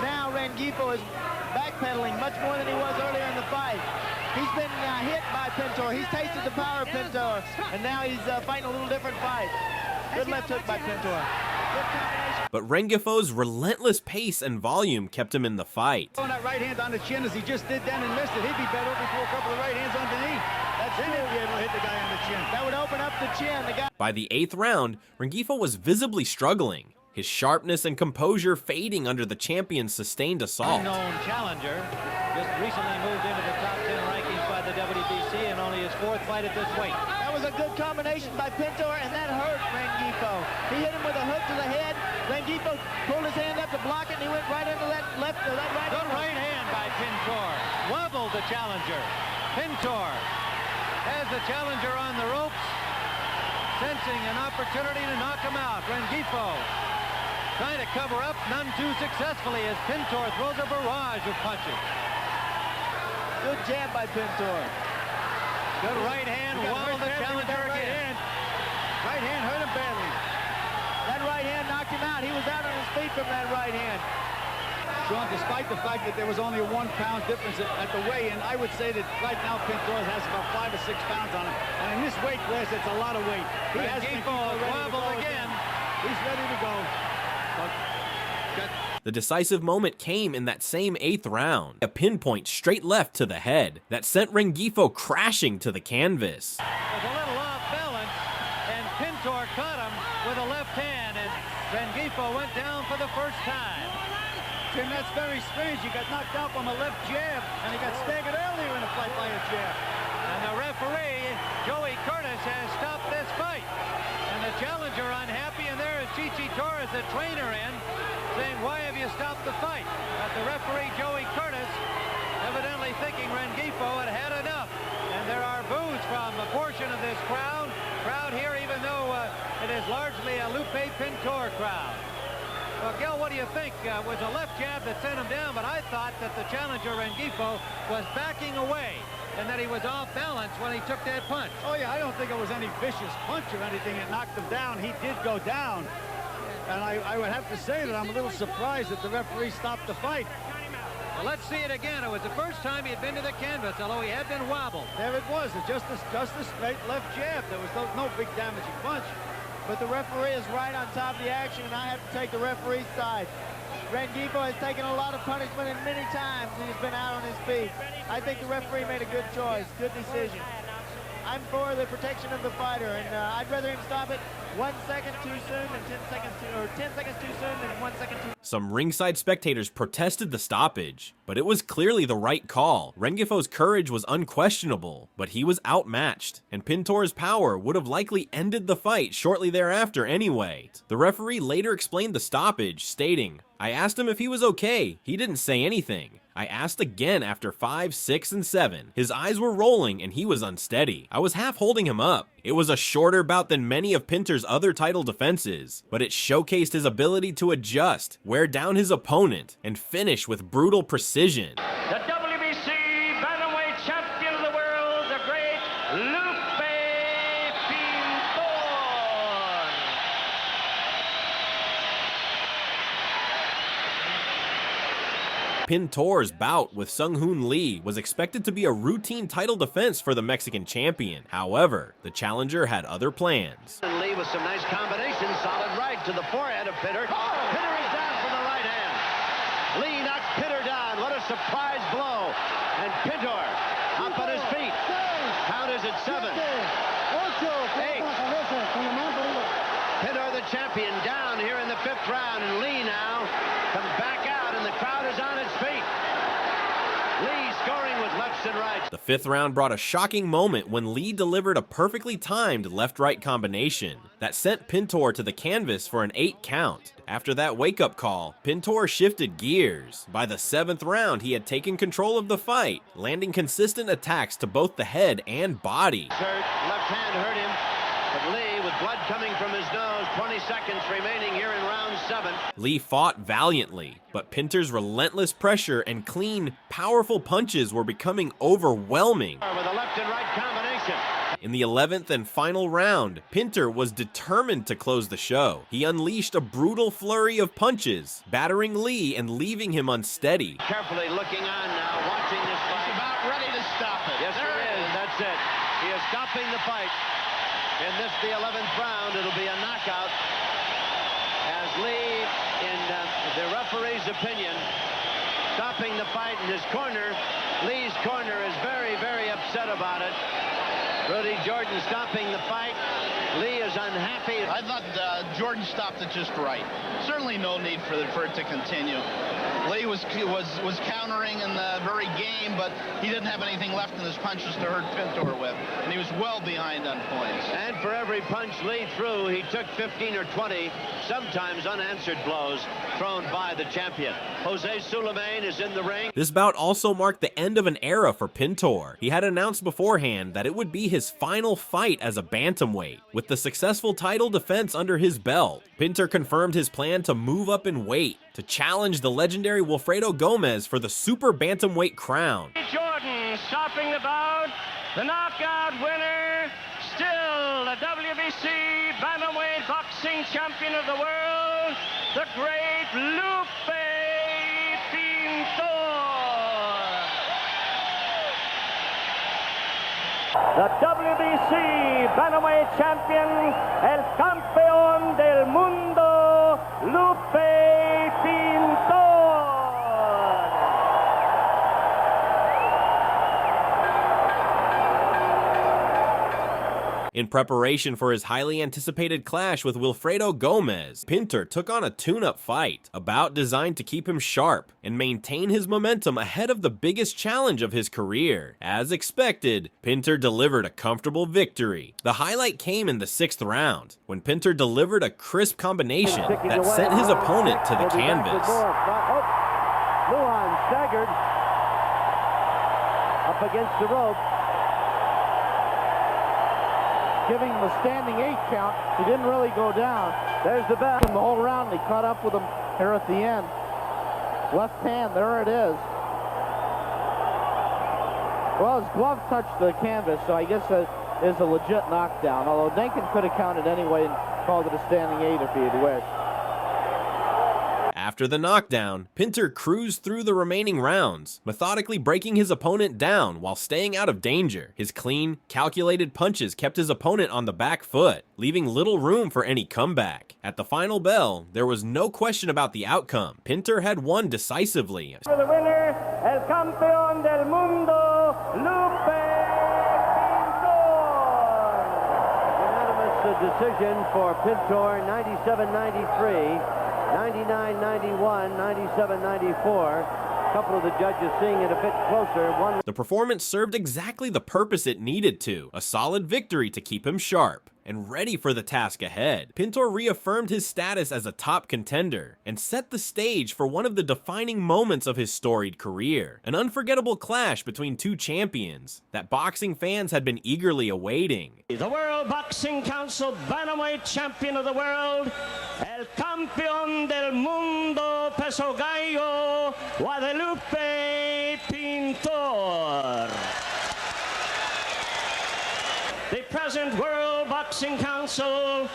Now Rengifo is backpedaling much more than he was earlier in the fight. He's been hit by Pintor. He's tasted the power of Pintor, and now he's fighting a little different fight. Good left hook by Pintor. Good combination. But Rengifo's relentless pace and volume kept him in the fight. Throwing that right hand on the chin as he just did then and missed it. He'd be better if he threw a couple of right hands underneath. Then he'd be able to hit the guy on the chin. That would open up the chin. By the 8th round, Rengifo was visibly struggling, his sharpness and composure fading under the champion's sustained assault. Unknown challenger, just recently moved into the top 10 rankings by the WBC and only his 4th fight at this weight. That was a good combination by Pintor, and that hurt Rengifo. He hit him with a hook to the head. Rengifo pulled his hand up to block it, and he went right into that left, that right. Good right hand by Pintor. Wobbled the challenger. Pintor has the challenger on the ropes, sensing an opportunity to knock him out. Rengifo trying to cover up, none too successfully as Pintor throws a barrage of punches. Good jab by Pintor. Good right hand, wobbled the challenger again. Right hand hurt him badly. That right hand knocked him out. He was out on his feet from that right hand. Sean, despite the fact that there was only a 1 pound difference at the weigh-in, I would say that right now Pintor has about 5 or 6 pounds on him. And in this weight class, it's a lot of weight. He has wobbled again. He's ready to go. The decisive moment came in that same 8th round. A pinpoint straight left to the head that sent Rengifo crashing to the canvas. Was a little off balance, and Pintor caught him with a left hand, and Rengifo went down for the first time. Tim, that's very strange. He got knocked out from a left jab, and he got staggered earlier in the fight by a jab. And the referee, Joey Curtis, has stopped this fight. And the challenger unhappy, and there is Chichi Torres, the trainer, in, saying, why have you stopped the fight? But the referee, Joey Curtis, evidently thinking Rengifo had had enough. And there are boos from a portion of this crowd here, even though it is largely a Lupe Pintor crowd. Well, Gil, what do you think? It was a left jab that sent him down, but I thought that the challenger, Rengifo, was backing away and that he was off balance when he took that punch. Oh, yeah, I don't think it was any vicious punch or anything that knocked him down. He did go down. And I would have to say that I'm a little surprised that the referee stopped the fight. Well, let's see it again. It was the first time he had been to the canvas, although he had been wobbled. There it was. It's just a straight left jab. There was no big damaging punch. But the referee is right on top of the action, and I have to take the referee's side. Rengifo has taken a lot of punishment, and many times he's been out on his feet. I think the referee made a good choice, good decision. I'm for the protection of the fighter, and I'd rather him stop it 1 second too soon than 10 seconds too soon than 1 second too. Some ringside spectators protested the stoppage, but it was clearly the right call. Rengifo's courage was unquestionable, but he was outmatched, and Pintor's power would have likely ended the fight shortly thereafter anyway. The referee later explained the stoppage, stating, "I asked him if he was okay. He didn't say anything. I asked again after 5, 6, and 7. His eyes were rolling and he was unsteady. I was half holding him up. It was a shorter bout than many of Pintor's other title defenses, but it showcased his ability to adjust, wear down his opponent, and finish with brutal precision." The WBC bantamweight champion of the world, the great Lupe Pintor. Pintor's bout with Sung-Hoon Lee was expected to be a routine title defense for the Mexican champion. However, the challenger had other plans. Lee with some nice combinations, solid right to the forehead of Pintor. Pintor is down for the right hand. Lee knocks Pintor down. What a surprise blow. And Pintor up on his feet. Count is at 7. 8. Pintor, the champion, down here in the 5th round. And Lee now comes back out, and the crowd is on its feet. Lee scoring with lefts and rights. The fifth round brought a shocking moment when Lee delivered a perfectly timed left-right combination that sent Pintor to the canvas for an 8 count. After that wake-up call, Pintor shifted gears. By the 7th round, he had taken control of the fight, landing consistent attacks to both the head and body. Left hand hurt him, but Lee, with blood coming from his nose, 20 seconds remaining here in round 7. Lee fought valiantly, but Pintor's relentless pressure and clean, powerful punches were becoming overwhelming. With a left and right combination. In the 11th and final round, Pintor was determined to close the show. He unleashed a brutal flurry of punches, battering Lee and leaving him unsteady. Carefully looking on now, watching this fight. He's about ready to stop it. Yes, there he is. That's it. He is stopping the fight. In this, the 11th round, it'll be a knockout. As Lee, in the referee's opinion, stopping the fight in his corner. Lee's corner is very, very upset about it. Rudy Jordan stopping the fight. Lee is unhappy. I thought Jordan stopped it just right. Certainly no need for it to continue. Lee was countering in the very game, but he didn't have anything left in his punches to hurt Pintor with, and he was well behind on points. And for every punch Lee threw, he took 15 or 20, sometimes unanswered blows thrown by the champion. Jose Sulaiman is in the ring. This bout also marked the end of an era for Pintor. He had announced beforehand that it would be his final fight as a bantamweight. With the successful title defense under his belt, Pintor confirmed his plan to move up in weight to challenge the legendary Wilfredo Gomez for the super bantamweight crown. Jordan stopping the bout, the knockout winner, still the WBC bantamweight boxing champion of the world, the great Lupe Pintor. The WBC bantamweight champion, el campeón del mundo, Lupe Pintor. In preparation for his highly anticipated clash with Wilfredo Gomez, Pintor took on a tune-up fight, a bout designed to keep him sharp and maintain his momentum ahead of the biggest challenge of his career. As expected, Pintor delivered a comfortable victory. The highlight came in the 6th round, when Pintor delivered a crisp combination that sent his opponent to the canvas. Lujan staggered up against the rope. Giving him a standing 8 count. He didn't really go down. There's the bell. The whole round, he caught up with him here at the end. Left hand, there it is. Well, his glove touched the canvas, so I guess that is a legit knockdown. Although Denkin could have counted anyway and called it a standing 8 if he had wished. After the knockdown, Pintor cruised through the remaining rounds, methodically breaking his opponent down while staying out of danger. His clean, calculated punches kept his opponent on the back foot, leaving little room for any comeback. At the final bell, there was no question about the outcome. Pintor had won decisively. For the winner, el campeón del mundo, Lupe Pintor. Unanimous decision for Pintor, 97-93. 99-91, 97-94. A couple of the judges seeing it a bit closer. The performance served exactly the purpose it needed to, a solid victory to keep him sharp and ready for the task ahead. Pintor reaffirmed his status as a top contender and set the stage for one of the defining moments of his storied career, an unforgettable clash between two champions that boxing fans had been eagerly awaiting. The World Boxing Council Bantamweight Champion of the World, el campeón del mundo peso gallo, Guadalupe Pintor. The present World Boxing Council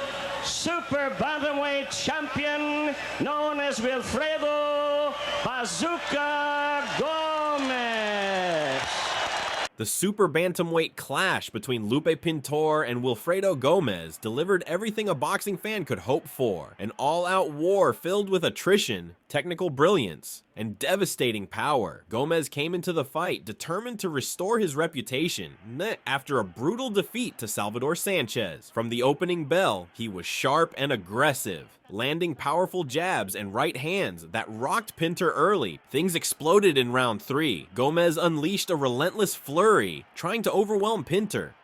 Super Bantamweight Champion, known as Wilfredo Bazooka Gomez. The super bantamweight clash between Lupe Pintor and Wilfredo Gomez delivered everything a boxing fan could hope for, an all-out war filled with attrition, technical brilliance, and devastating power. Gomez came into the fight determined to restore his reputation after a brutal defeat to Salvador Sanchez. From the opening bell, he was sharp and aggressive, landing powerful jabs and right hands that rocked Pintor early. Things exploded in round 3. Gomez unleashed a relentless flurry, trying to overwhelm Pintor.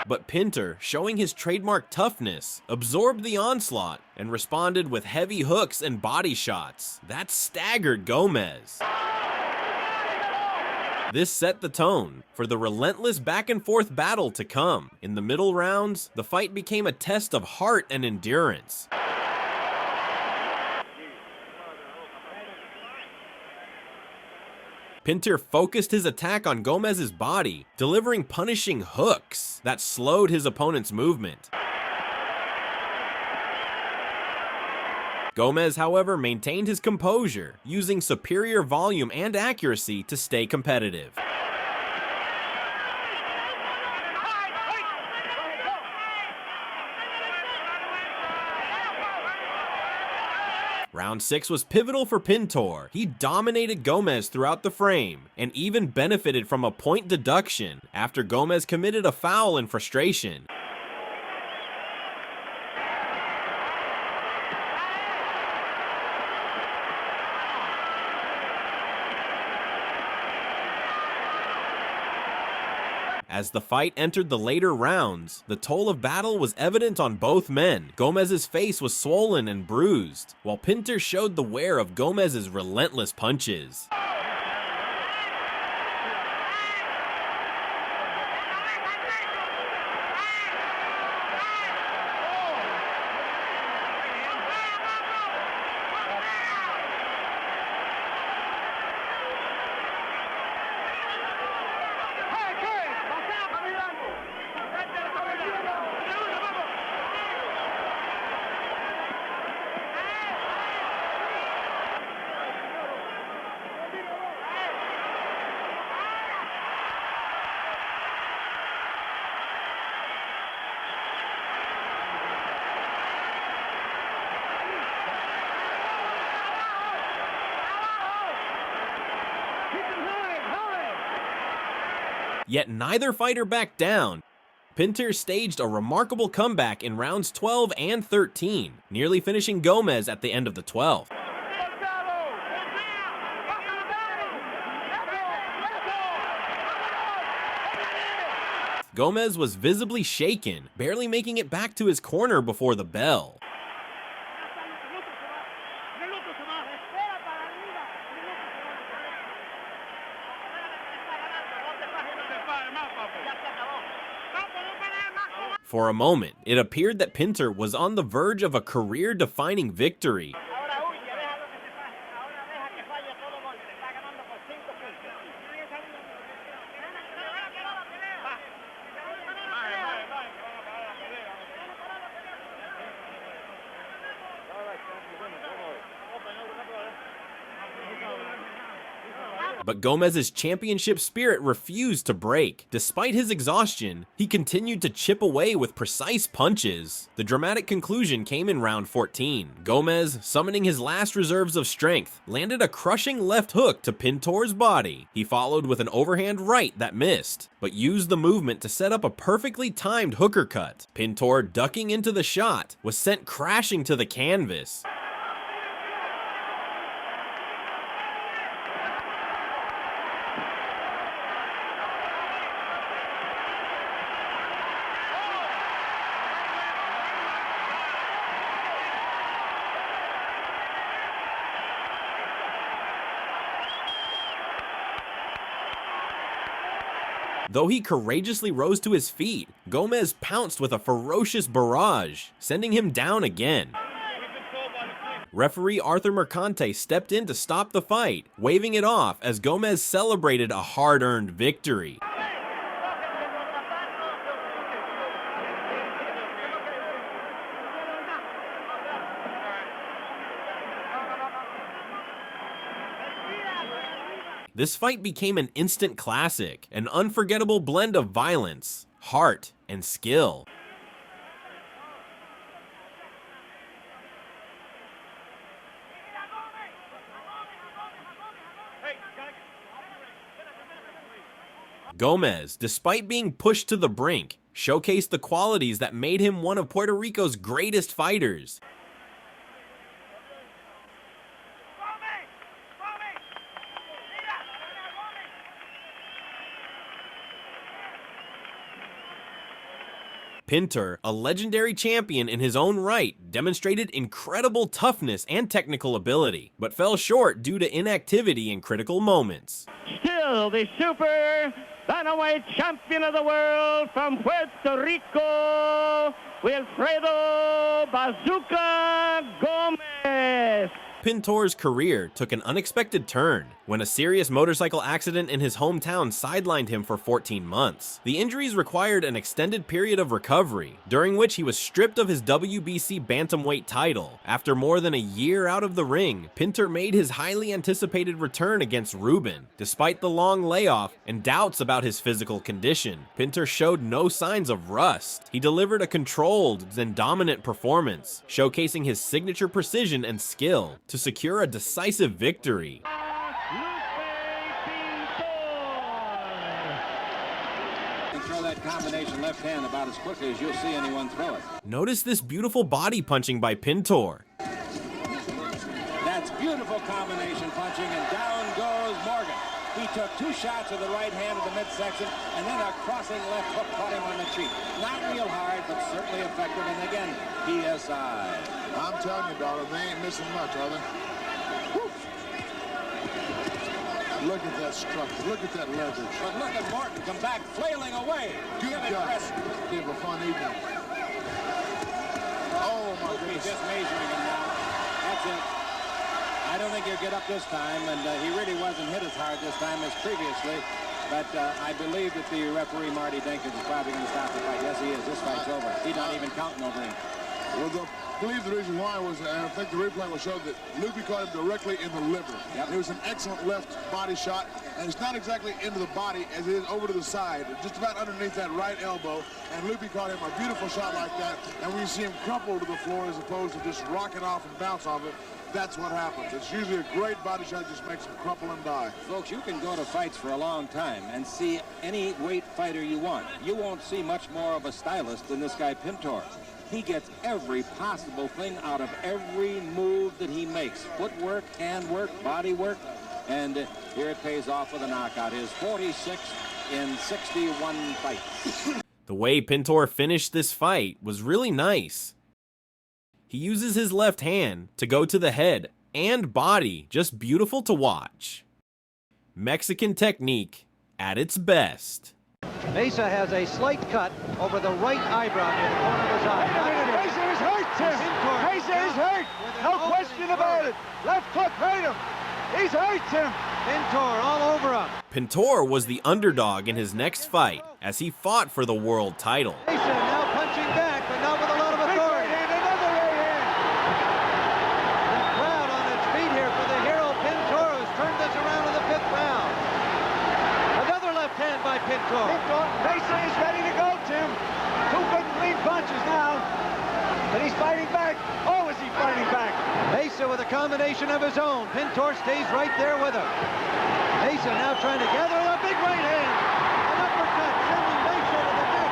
But Pintor, showing his trademark toughness, absorbed the onslaught and responded with heavy hooks and body shots. That staggered Gomez. This set the tone for the relentless back-and-forth battle to come. In the middle rounds, the fight became a test of heart and endurance. Pintor focused his attack on Gomez's body, delivering punishing hooks that slowed his opponent's movement. Gomez, however, maintained his composure, using superior volume and accuracy to stay competitive. Round 6 was pivotal for Pintor. He dominated Gomez throughout the frame, and even benefited from a point deduction after Gomez committed a foul in frustration. As the fight entered the later rounds, the toll of battle was evident on both men. Gomez's face was swollen and bruised, while Pintor showed the wear of Gomez's relentless punches. Yet neither fighter backed down. Pintor staged a remarkable comeback in rounds 12 and 13, nearly finishing Gomez at the end of the 12th. Gomez was visibly shaken, barely making it back to his corner before the bell. For a moment, it appeared that Pintor was on the verge of a career-defining victory. But Gomez's championship spirit refused to break. Despite his exhaustion, he continued to chip away with precise punches. The dramatic conclusion came in round 14. Gomez, summoning his last reserves of strength, landed a crushing left hook to Pintor's body. He followed with an overhand right that missed, but used the movement to set up a perfectly timed hooker cut. Pintor, ducking into the shot, was sent crashing to the canvas. Though he courageously rose to his feet, Gomez pounced with a ferocious barrage, sending him down again. Referee Arthur Mercante stepped in to stop the fight, waving it off as Gomez celebrated a hard-earned victory. This fight became an instant classic, an unforgettable blend of violence, heart, and skill. Gomez, despite being pushed to the brink, showcased the qualities that made him one of Puerto Rico's greatest fighters. Pintor, a legendary champion in his own right, demonstrated incredible toughness and technical ability, but fell short due to inactivity in critical moments. Still the super bantamweight champion of the world from Puerto Rico, Wilfredo Bazooka Gomez. Pintor's career took an unexpected turn when a serious motorcycle accident in his hometown sidelined him for 14 months. The injuries required an extended period of recovery, during which he was stripped of his WBC bantamweight title. After more than a year out of the ring, Pintor made his highly anticipated return against Rubin. Despite the long layoff and doubts about his physical condition, Pintor showed no signs of rust. He delivered a controlled and dominant performance, showcasing his signature precision and skill to secure a decisive victory. Throw that combination left hand about as quickly as you'll see anyone throw it. Notice this beautiful body punching by Pintor. That's beautiful combination punching, and down goes Morgan. He took two shots of the right hand of the midsection, and then a crossing left hook caught him on the cheek. Not real hard, but certainly effective, and again, PSI. I'm telling you, daughter, they ain't missing much, are they? Woo. Look at that structure. Look at that leverage. But look at Morton come back flailing away. Good God. They have a fun evening. Oh, my goodness. He's just measuring him now. That's it. I don't think he'll get up this time, and he really wasn't hit as hard this time as previously. But I believe that the referee, Marty Dinkins, is probably going to stop the fight. Yes, he is. This fight's over. He's not even counting over him. Well, I believe the reason why was, and I think the replay will show that Lupe caught him directly in the liver. Yep. It was an excellent left body shot, and it's not exactly into the body as it is over to the side, just about underneath that right elbow, and Lupe caught him a beautiful shot like that, and when you see him crumple to the floor as opposed to just rocket off and bounce off it, that's what happens. It's usually a great body shot, just makes him crumple and die. Folks, you can go to fights for a long time and see any weight fighter you want. You won't see much more of a stylist than this guy Pintor. He gets every possible thing out of every move that he makes. Footwork, handwork, body work, and here it pays off with a knockout. His 46th in 61 fights. The way Pintor finished this fight was really nice. He uses his left hand to go to the head and body, just beautiful to watch. Mexican technique at its best. Mesa has a slight cut over the right eyebrow near the corner of his eye. Mesa is hurt, Tim. Mesa is hurt. No question about it. Left hook hurt him. He's hurt, Tim. Pintor all over him. Pintor was the underdog in his next fight as he fought for the world title. Mesa now punching back, but not with a lot of authority. Another right hand. The crowd on its feet here for the hero Pintor, who's turned this around in the 5th round. Another left hand by Pintor. Mesa is ready to go, Tim. Two good clean punches now. And he's fighting back. Oh, is he fighting back? Mesa with a combination of his own. Pintor stays right there with him. Mesa now trying to gather a big right hand. An uppercut sending Mesa to the neck.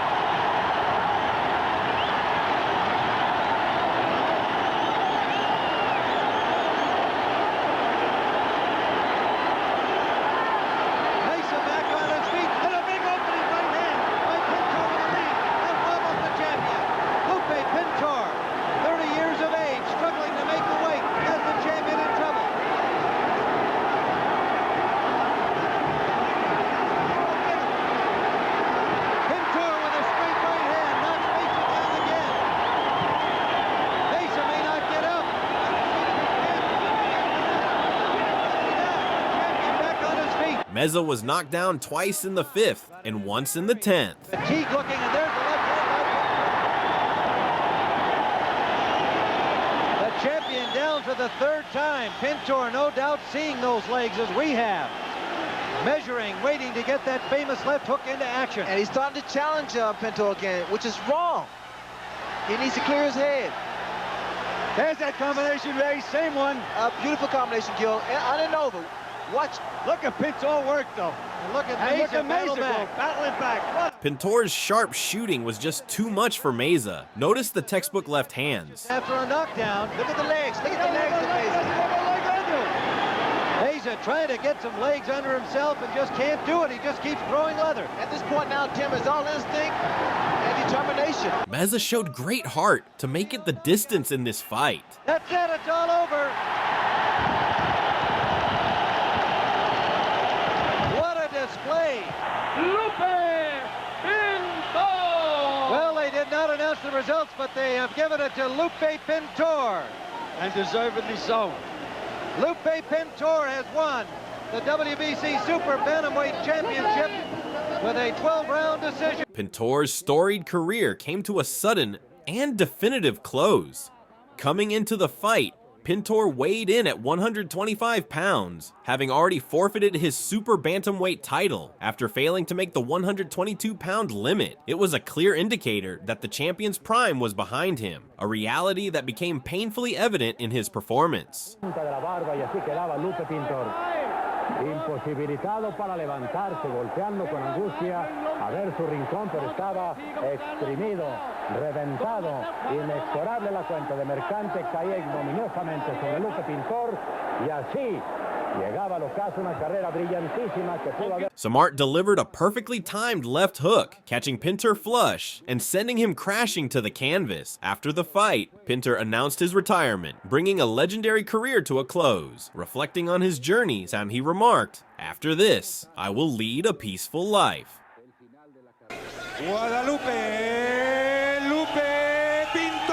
Mesa back on his feet. And a big opening right hand by Pintor with the lead. And wobbles the champion. Lupe Pintor, 30 years of age, struggling to make the weight. Has the champion in trouble. Meza was knocked down twice in the 5th and once in the 10th. Fatigue looking, and there's the left hand. The champion down for the 3rd time. Pintor, no doubt, seeing those legs as we have. Measuring, waiting to get that famous left hook into action. And he's starting to challenge Pintor again, which is wrong. He needs to clear his head. There's that combination, Ray. Same one. A beautiful combination, Gil. On and over. Watch. Look at Pintor work, though. And look at Meza battling back. Pintor's sharp shooting was just too much for Meza. Notice the textbook left hands. After a knockdown, look at the legs. Look at the legs of Meza trying to get some legs under himself and just can't do it. He just keeps throwing leather. At this point now, Tim, is all instinct and determination. Meza showed great heart to make it the distance in this fight. That's it. It's all over. What a display. Lupe Pintor! Well, they did not announce the results, but they have given it to Lupe Pintor. And deservedly so. Lupe Pintor has won the WBC Super Bantamweight Championship with a 12-round decision. Pintor's storied career came to a sudden and definitive close. Coming into the fight, Pintor weighed in at 125 pounds, having already forfeited his Super Bantamweight title after failing to make the 122-pound limit. It was a clear indicator that the champion's prime was behind him, a reality that became painfully evident in his performance. Imposibilitado para levantarse, golpeando con angustia a ver su rincón, pero estaba exprimido, reventado, inexorable la cuenta de Mercante, caía ignominiosamente sobre Lupe Pintor y así llegaba al ocaso una carrera brillantísima que pudo haber. Samart delivered a perfectly timed left hook, catching Pintor flush and sending him crashing to the canvas. After the fight, Pintor announced his retirement, bringing a legendary career to a close. Reflecting on his journeys, and he remarked, "After this, I will lead a peaceful life." Guadalupe, Lupe Pintor.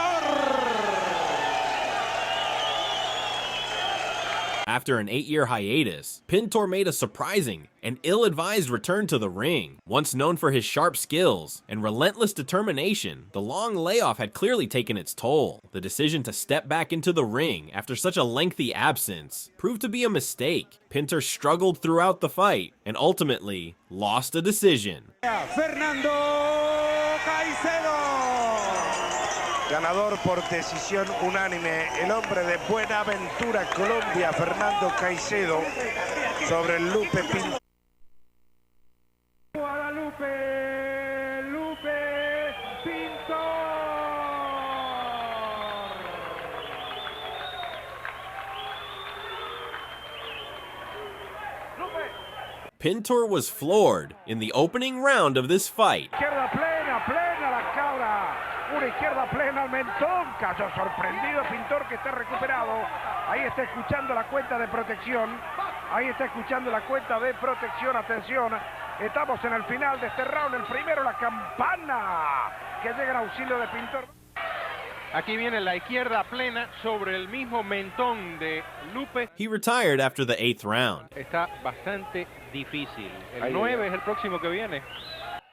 After an 8-year hiatus, Pintor made a surprising and ill-advised return to the ring. Once known for his sharp skills and relentless determination, the long layoff had clearly taken its toll. The decision to step back into the ring after such a lengthy absence proved to be a mistake. Pintor struggled throughout the fight and ultimately lost a decision. Fernando Caicedo. Ganador por decisión unánime, el hombre de Buenaventura, Colombia, Fernando Caicedo, sobre Lupe Pintor. Guadalupe, Lupe Pintor. Pintor was floored in the opening round of this fight. Izquierda plena, plena la cabra. Una izquierda plena al mentón. Cayó sorprendido Pintor, que está recuperado. Ahí está escuchando la cuenta de protección. Ahí está escuchando la cuenta de protección. Atención, estamos en el final de este round. El primero, la campana que llega en auxilio de Pintor. Aquí viene la izquierda plena sobre el mismo mentón de Lupe. He retired after the 8th round. Está bastante difícil. El 9 es el próximo que viene.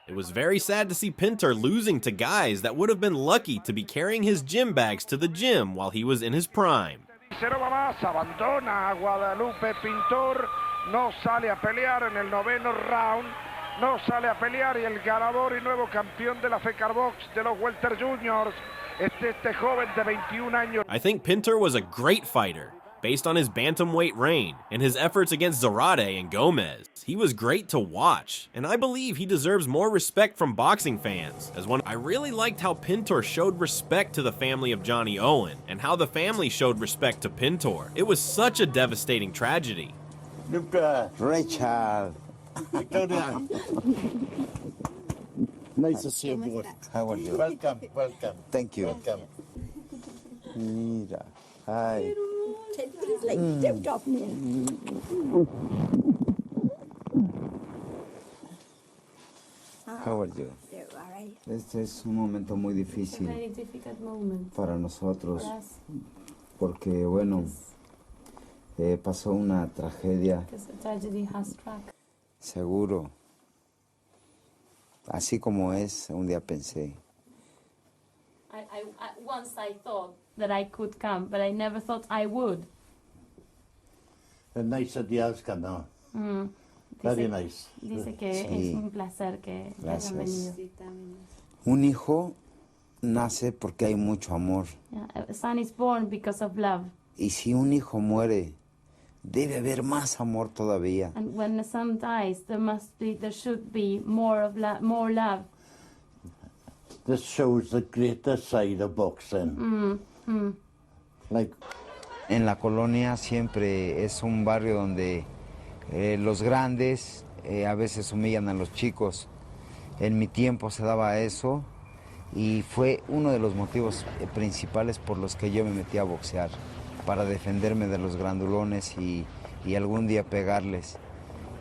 It was very sad to see Pintor losing to guys that would have been lucky to be carrying his gym bags to the gym while he was in his prime. No va más, abandona a Guadalupe Pintor, no sale a pelear en el 9º round, no sale a pelear, y el ganador y nuevo campeón de la FECAR Box de los Welter Juniors, este joven de 21 años. I think Pintor was a great fighter, based on his bantamweight reign and his efforts against Zarate and Gomez. He was great to watch, and I believe he deserves more respect from boxing fans. I really liked how Pintor showed respect to the family of Johnny Owen, and how the family showed respect to Pintor. It was such a devastating tragedy. Luca, Rachel. Victoria. Nice to see you both. How are you? Welcome, welcome. Thank you. Welcome. Mira, hi. How are you? Este es un momento muy difícil para nosotros, porque bueno, pasó una tragedia Seguro. Así como es, un día pensé. Once I thought that I could come, but I never thought I would. Nice that you have come now. Very nice. Dice que Sí. es un placer que Gracias. hayan venido. Un hijo nace porque hay mucho amor. Yeah, a son is born because of love. Y si un hijo muere, debe haber más amor todavía. And when a son dies, there should be more love. This shows the greater side of boxing. Like, En la colonia siempre es un barrio donde los grandes a veces humillan a los chicos. En mi tiempo se daba eso y fue uno de los motivos principales por los que yo me metí a boxear, para defenderme de los grandulones y algún día pegarles.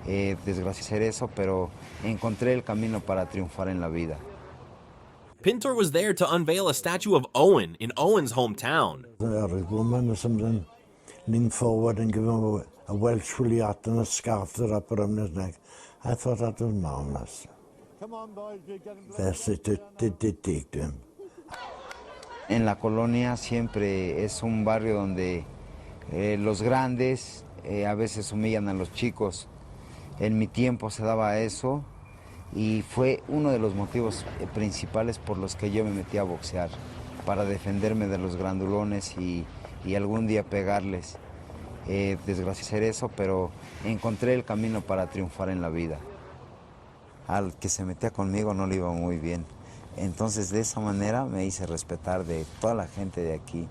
Desgraciadamente hacer eso, pero encontré el camino para triunfar en la vida. Pintor was there to unveil a statue of Owen in Owen's hometown. a woman or something leaned forward and give him a Welsh woolly hat and a scarf that up around his neck. I thought that was marvelous. Come on, boys, we're getting Yes, it did take to him. En la colonia siempre es un barrio donde los grandes a veces humillan a los chicos. En mi tiempo se daba eso y fue uno de los motivos principales por los que yo me metí a boxear, para defenderme de los grandulones y algún día pegarles. Desgraciadamente hacer eso, pero encontré el camino para triunfar en la vida. Al que se metía conmigo no le iba muy bien. Entonces de esa manera me hice respetar de toda la gente de aquí.